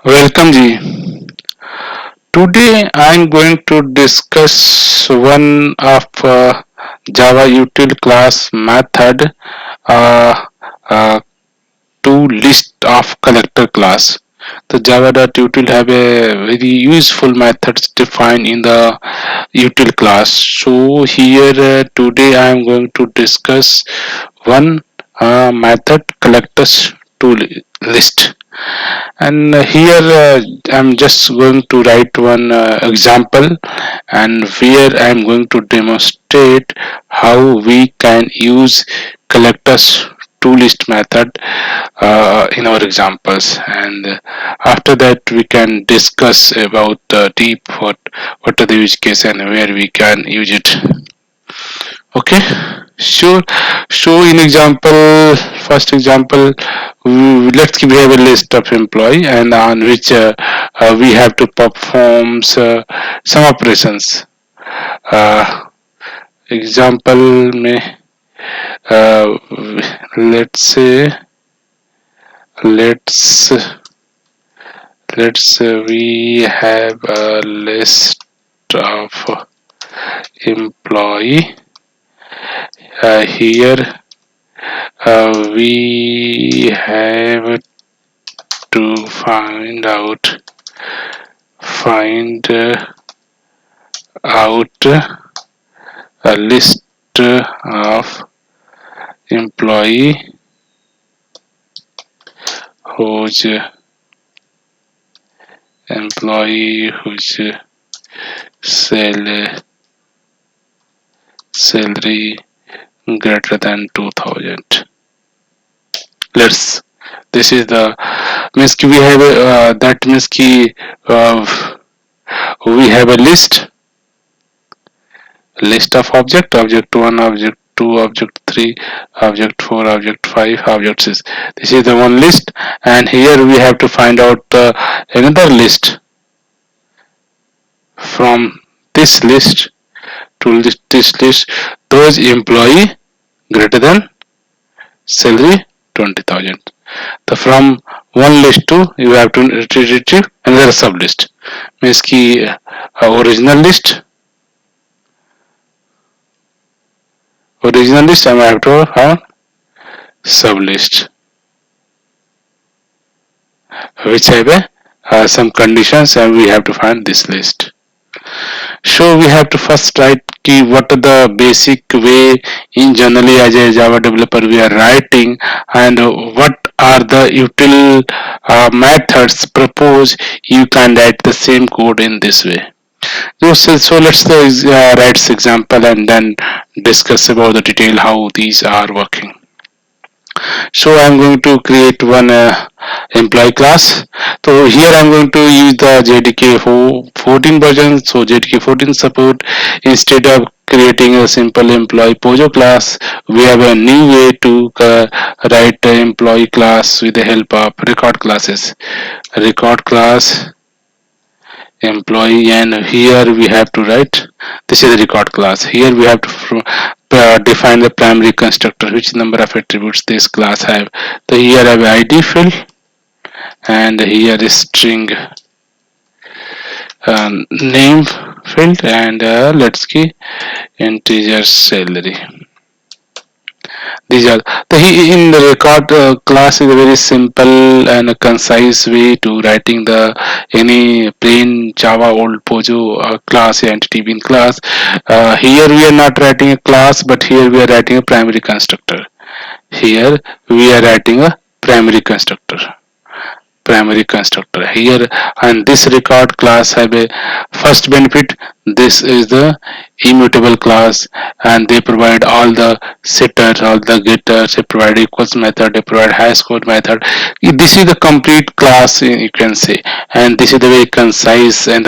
Welcome Ji. Today I am going to discuss one of Java util class method uh, uh, to list of collector class. The java.util have a very useful methods defined in the util class. So here today I am going to discuss one method collectors to list. And here I'm just going to write one example and where I'm going to demonstrate how we can use collectors to list method in our examples, and after that we can discuss about the deep what are the use case and where we can use it. Okay, sure. So in example, first example, let's we have a list of employee and on which we have to perform some operations. Uh, example may uh, let's say let's we have a list of employee. Here we have to find out a list of employee whose sal- salary greater than 2000. Let's this is the means we have that means uh, we have a list of object 1, object 2, object 3, object 4, object 5, object 6. This is the one list, and here we have to find out another list from this list to list this list those employee greater than salary 20,000. The from one list to you have to retrieve another sub list. Means ki original list and I have to have sub list which have some conditions and we have to find this list. So we have to first write key what are the basic way in generally as a Java developer we are writing, and what are the util methods proposed. You can write the same code in this way. So let's write this example and then discuss about the detail how these are working. So I'm going to create one employee class. So here I'm going to use the jdk 14 version. So jdk 14 support. Instead of creating a simple employee pojo class, we have a new way to write the employee class with the help of record classes. Record class employee, and here we have to write this is the record class. Here we have to define the primary constructor, which number of attributes this class have. So here I have id field, and here is string name field, and let's key integer salary. These are in the record class is a very simple and a concise way to writing the any plain Java old Pojo class entity bean class. Here we are not writing a class, but here we are writing a primary constructor. Here we are writing a primary constructor here, and this record class have a first benefit. This is the immutable class, and they provide all the setters, all the getters. They provide equals method, they provide hash code method. This is the complete class, you can say, and this is the very concise and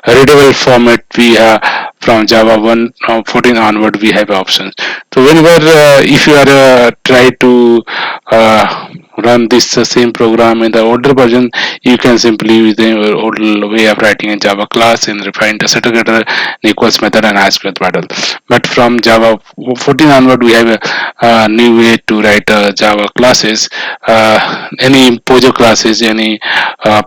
readable format we have. From Java 1 14 onward we have options. So whenever if you are try to run this same program in the older version, you can simply use the old way of writing a Java class and refine the setter getter, equals method, and ask with model. But from Java 14 onward, we have a new way to write Java classes. Any Pojo classes, any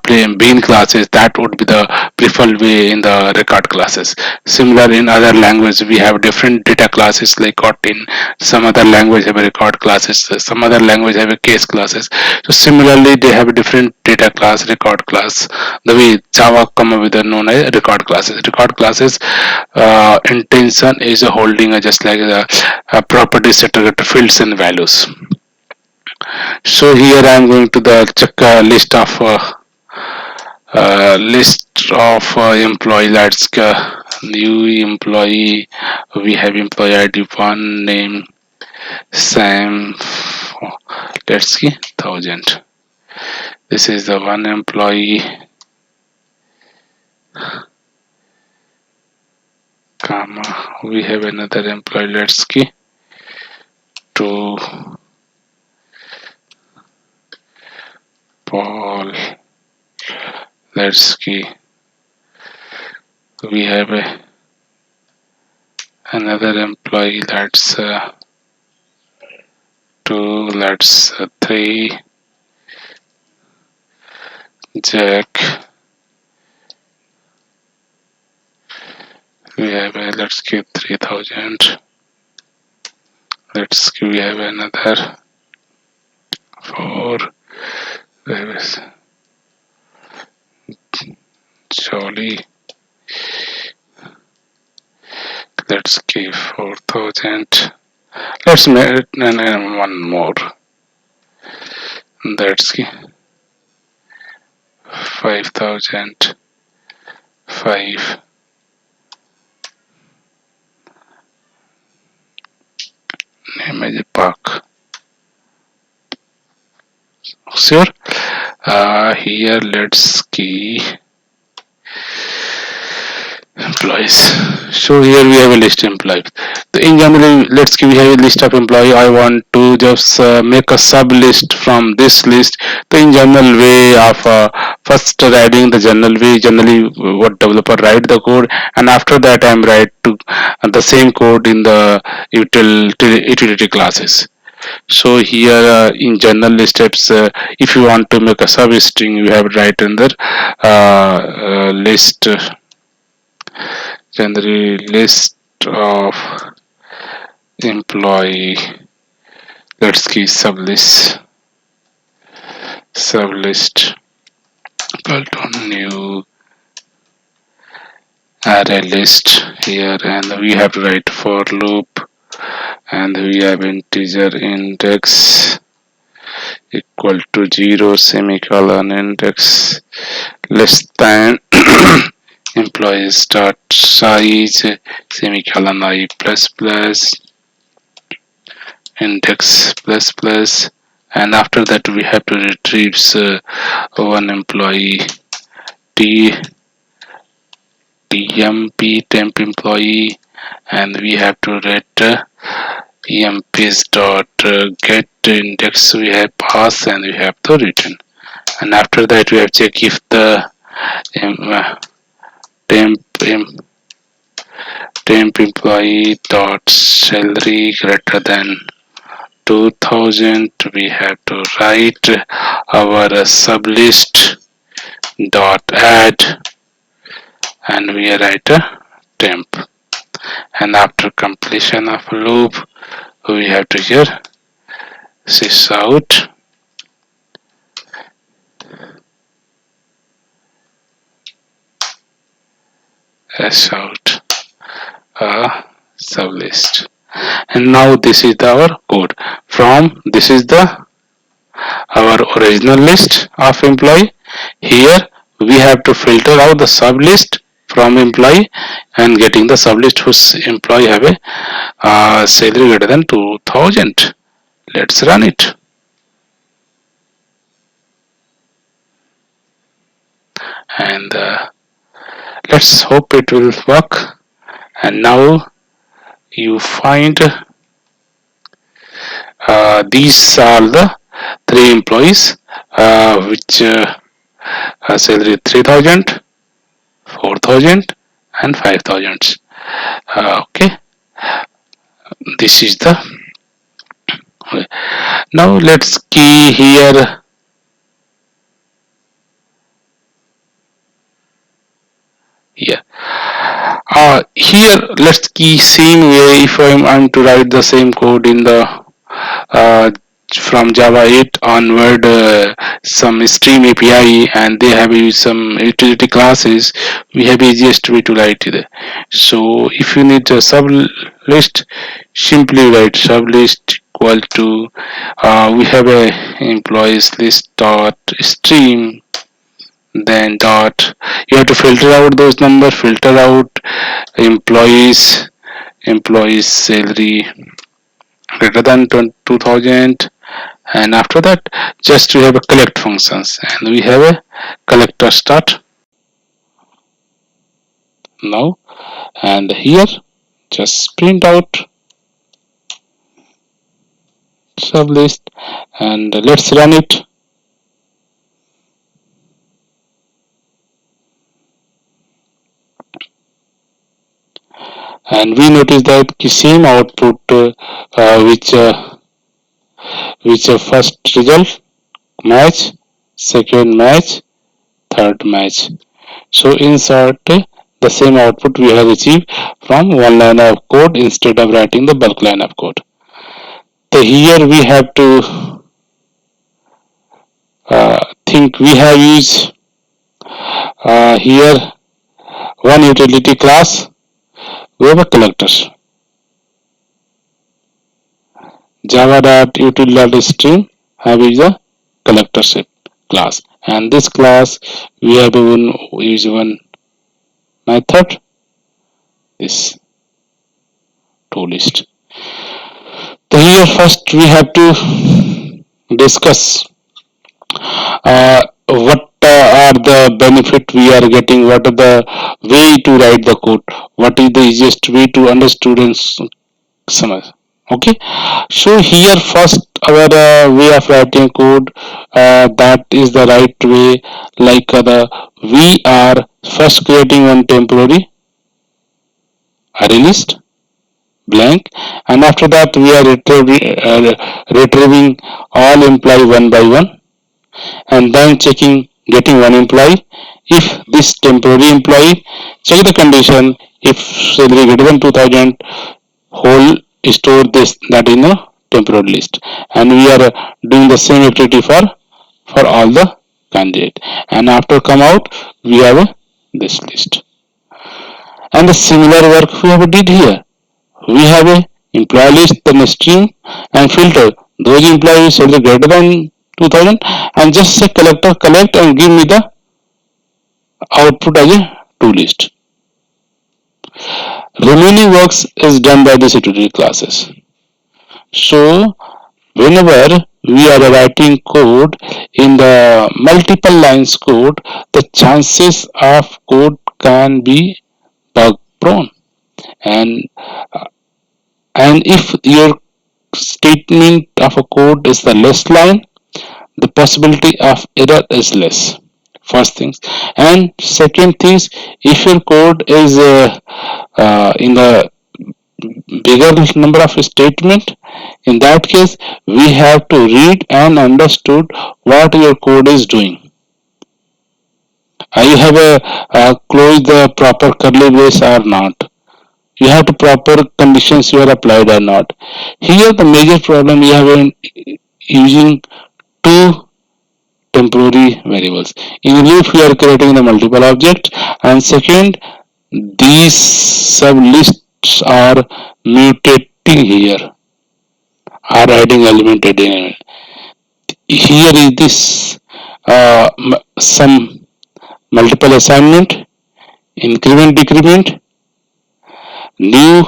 plain bean classes, that would be the preferred way in the record classes. Similar in other language, we have different data classes like Kotlin. Some other language have a record classes. Some other language have a case classes. So similarly, they have a different data class, record class. The way Java come up with the known as record classes. Record classes intention is holding just like the property setter fields and values. So here I am going to the check list of employee. Let's new employee. We have employee ID one, name Sam. Let's see 1000. This is the one employee, comma. We have another employee. Let's see to Paul. Let's see. We have another employee. That's 2. Let's 3. Jack. We have let's give 3000. Let's give, we have another 4. We have Jolly. Let's give 4000. Let's make it and one more. That's 5005. Name is Park. Sure. Here let's key employees. So here we have a list of employees. So in general, let's give we have a list of employee. I want to just make a sub list from this list. So in general way of first writing the general way, generally what developer write the code, and after that I'm write to the same code in the utility classes. So here in general steps, if you want to make a substring, you have write in the list. Generally list of employee. Let's give sublist equal to new array list here, and we have to write for loop, and we have integer index equal to 0 semicolon index less than employees dot size semicolon I plus plus index plus plus, and after that we have to retrieve one employee temp employee, and we have to get emps dot get index. We have pass and we have to return, and after that we have check if the temp employee dot salary greater than 2000. We have to write our sublist dot add, and we write a temp, and after completion of loop we have to here sys out a sublist. And now this is our code. From this is the our original list of employee. Here we have to filter out the sublist from employee and getting the sublist whose employee have a salary greater than 2000. Let's run it. And let's hope it will work. And now you find these are the three employees, which salary 3,000, 4,000, and 5,000. Okay, this is the. Now let's key here. Yeah. Here let's key same way if I'm to write the same code in the uh, from Java 8 onward, some stream API, and they have used some utility classes. We have easiest way to write it. So if you need a sub list, simply write sub list equal to we have a employees list dot stream, then dot, you have to filter out those numbers, filter out employees, employees salary greater than 2,000, and after that just we have a collect functions, and we have a collector start now, and here just print out sub list, and let's run it. And we notice that the same output which first result match, second match, third match. So insert the same output we have achieved from one line of code instead of writing the bulk line of code. So here we have to think we have used here one utility class. We have a collector java.util.stream have is a collector set class, and this class we have use one method, this toList. So here first we have to discuss what are the benefit we are getting, what are the way to write the code, what is the easiest way to understand and summarize. Okay, so here first our way of writing code, that is the right way, like the we are first creating one temporary array list blank, and after that we are retrieving all employee one by one, and then checking getting one employee. If this temporary employee, check the condition, if salary greater than 2,000, whole store this that in a temporary list, and we are doing the same activity for all the candidate, and after come out we have this list, and the similar work we have did here. We have a employee list, then a stream, and filter those employees salary greater than 2,000, and just say collector collect and give me the output as a toList. Remaining works is done by the utility classes. So whenever we are writing code in the multiple lines code, the chances of code can be bug prone, and if your statement of a code is the less line, the possibility of error is less. First things, and second things, if your code is in the bigger number of statement, in that case we have to read and understood what your code is doing. You have a close the proper curly brace or not, you have to proper conditions you are applied or not. Here the major problem we have in using two temporary variables. In loop we are creating the multiple object, and second these sub lists are mutating here, are adding element in it. Here is this some multiple assignment, increment decrement, new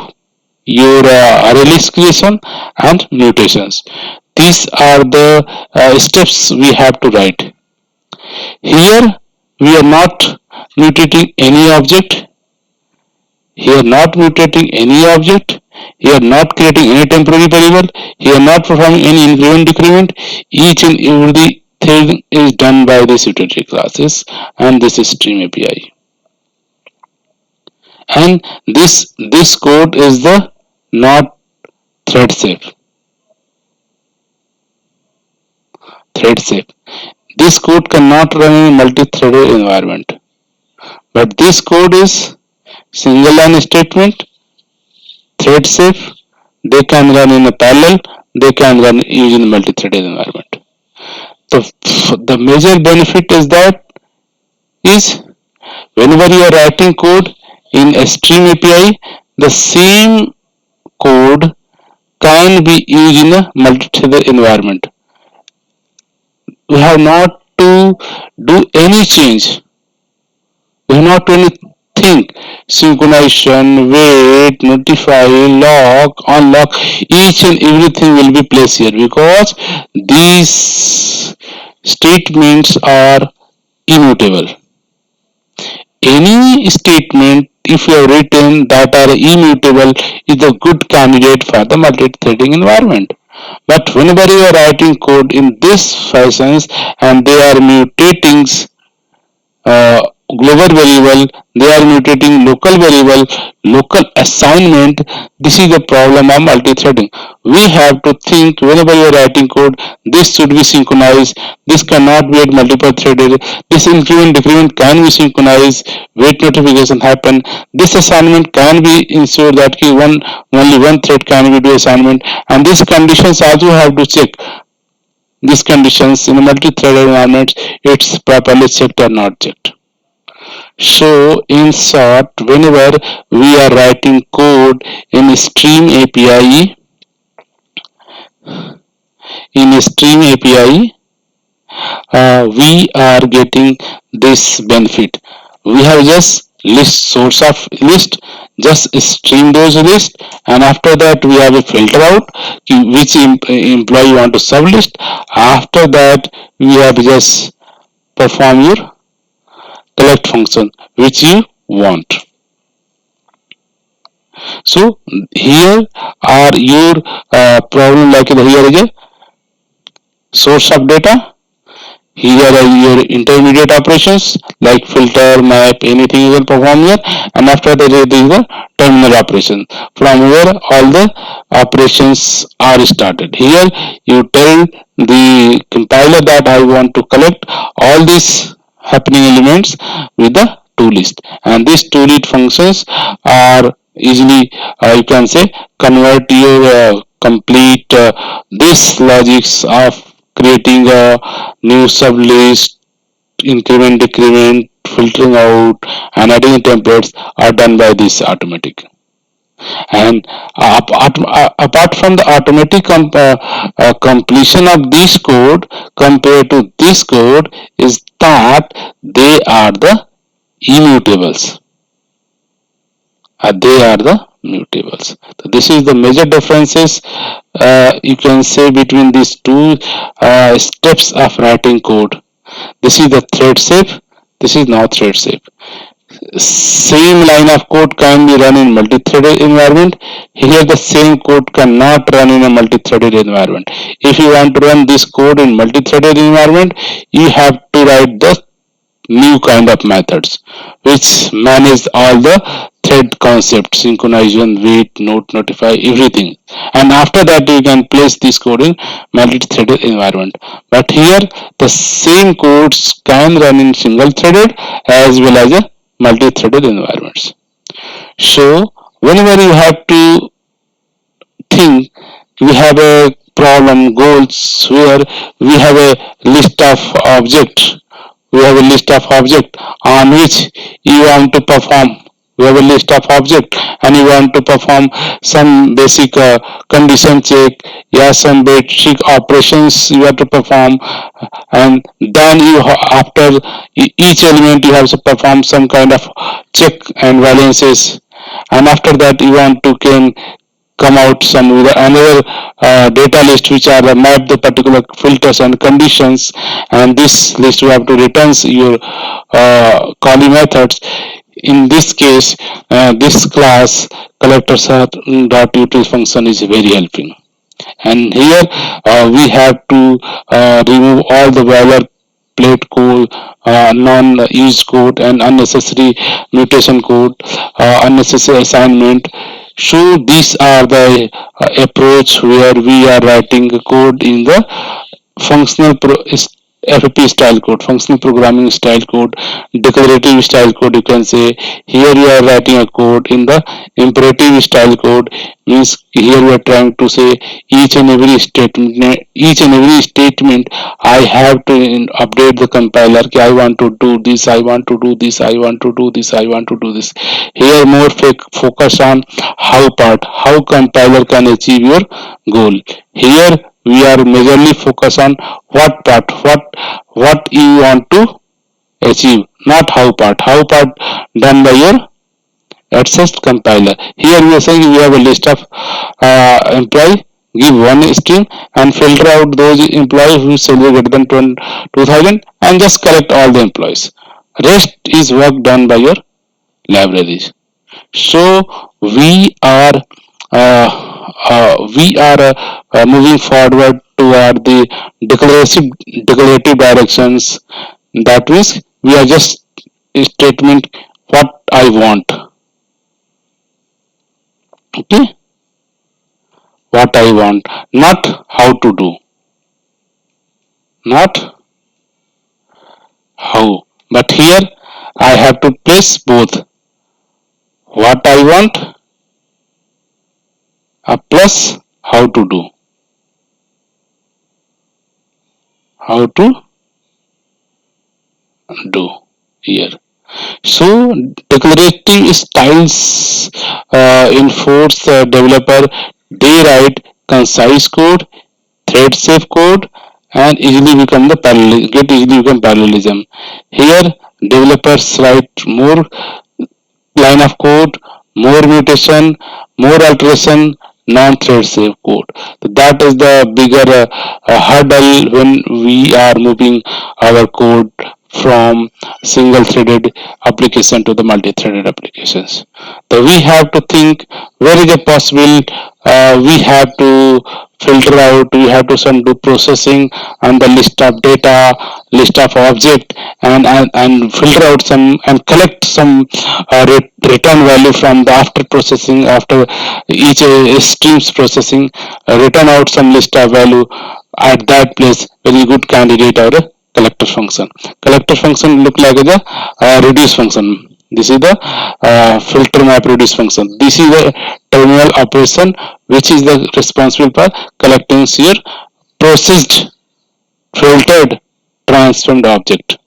your array list creation, and mutations. These are the steps we have to write. Here we are not mutating any object. Here not mutating any object. Here not creating any temporary variable, here not performing any increment decrement. Each and every thing is done by this utility classes and this is stream API. And this code is the not thread safe. Thread safe. This code cannot run in a multi-threaded environment. But this code is single line statement, thread safe. They can run in a parallel. They can run using multi-threaded environment. The major benefit is that is whenever you are writing code in a stream API, the same code can be used in a multi-threaded environment. We have not to do any change. We have not to anything. Synchronization, wait, notify, lock, unlock, each and everything will be placed here because these statements are immutable. Any statement if you have written that are immutable is a good candidate for the multi-threading environment. But whenever you are writing code in this fashions and they are mutating uh, global variable, they are mutating local variable, local assignment. This is the problem of multi-threading. We have to think whenever you are writing code, this should be synchronized, this cannot be at multiple threaded, this increment decrement can be synchronized, wait notification happen, this assignment can be ensured that only one thread can be do assignment, and these conditions also have to check. These conditions in a multi-threaded environment, it's properly checked or not checked. So in short, whenever we are writing code in Stream API, we are getting this benefit. We have just list source of list, just stream those list, and after that we have a filter out which employee want to sublist. After that we have just perform your collect function which you want. So here are your problem, like here is a source of data. Here are your intermediate operations like filter, map, anything you can perform here, and after that is the terminal operation from where all the operations are started. Here you tell the compiler that I want to collect all these happening elements with the toList, and these toList functions are easily you can say convert your complete this logics of creating a new sublist, increment, decrement, filtering out, and adding templates are done by this automatic. And apart from the automatic completion of this code compared to this code is that they are the immutables. They are the mutables. So this is the major differences you can say between these two steps of writing code. This is the thread safe. This is not thread safe. Same line of code can be run in multi-threaded environment. Here the same code cannot run in a multi-threaded environment. If you want to run this code in multi-threaded environment, you have to write the new kind of methods which manage all the thread concepts, synchronization, wait, notify, everything, and after that you can place this code in multi-threaded environment. But here the same codes can run in single threaded as well as a multi-threaded environments. So whenever you have to think, we have a problem goals where we have a list of objects, we have a list of object on which you want to perform, we have a list of object and you want to perform some basic condition check, yeah, some basic operations you have to perform, and then after each element you have to perform some kind of check and balances, and after that you want to can come out some with another data list which are map the particular filters and conditions, and this list you have to return your calling methods. In this case, this class collectors dot util function is very helping. And here we have to remove all the boilerplate code, non-used code, and unnecessary mutation code, unnecessary assignment. So these are the approach where we are writing code in the functional FP style code, functional programming style code, declarative style code. You can say here you are writing a code in the imperative style code. Means here we are trying to say each and every statement I have to update the compiler. Okay, I want to do this. I want to do this. I want to do this. I want to do this. Here more focus on how part, how compiler can achieve your goal. Here we are majorly focus on what part, what you want to achieve, not how part. How part done by your access compiler. Here we are saying we have a list of employee, give one string and filter out those employees who salary greater than 2000 and just collect all the employees. Rest is work done by your libraries. So we are moving forward toward the declarative directions. That means we are just statement what I want. Okay, what I want, not how to do, not how. But here I have to place both what I want plus how to do, how to do here. So declarative styles enforce the developer. They write concise code, thread safe code, and easily become the easily become parallelism. Here developers write more line of code, more mutation, more alteration, non-thread safe code. So that is the bigger hurdle when we are moving our code from single-threaded application to the multi-threaded applications. So we have to think where is it possible. We have to filter out. We have to some do processing on the list of data, list of object, and filter out some and collect some return value from the after processing after each streams processing. Return out some list of value at that place. Very good candidate or a collector function. Collector function look like the reduce function. This is the filter map reduce function. This is the terminal operation which is the responsible for collecting your processed, filtered, transformed object.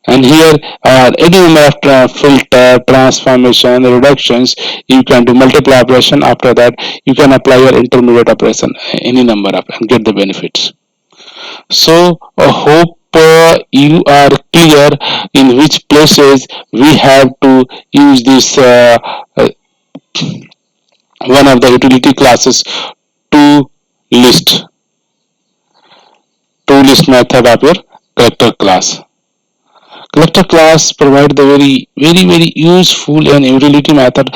And here any number of filter, transformation, reductions, you can do multiple operation. After that, you can apply your intermediate operation, any number of, and get the benefits. So I hope you are clear in which places we have to use this one of the utility classes to list method of your character class. Collector class provide the very useful and utility method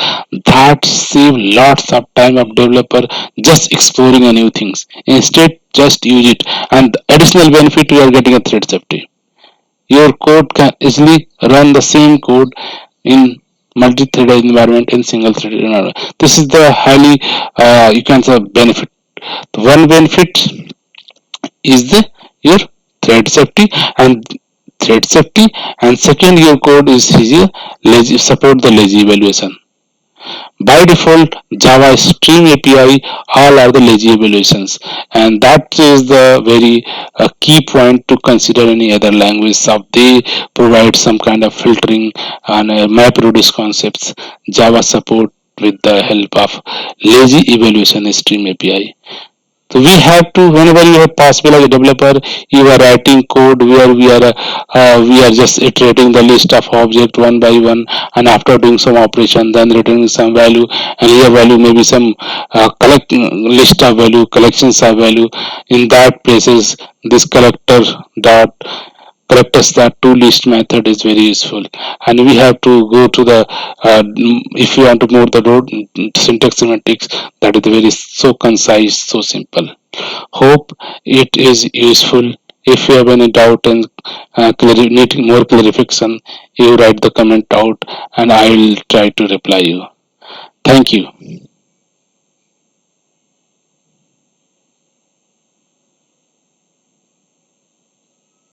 that save lots of time of developer just exploring a new things. Instead, just use it. And the additional benefit you are getting a thread safety. Your code can easily run the same code in multi-threaded environment in single-threaded environment. This is the highly you can say benefit. The one benefit is the your thread safety and second your code is lazy support the lazy evaluation. By default Java Stream API all are the lazy evaluations, and that is the very key point to consider any other language. So they provide some kind of filtering and map reduce concepts. Java support with the help of lazy evaluation stream API. So we have to, whenever you have possible as a developer, you are writing code where we are just iterating the list of object one by one, and after doing some operation, then returning some value, and here value maybe some collect list of value, collections of value. In that places, this collector dot practice the toList method is very useful, and we have to go to the if you want to move the road syntax semantics, that is very so concise, so simple. Hope it is useful. If you have any doubt and need more clarification, you write the comment out and I will try to reply you. Thank you.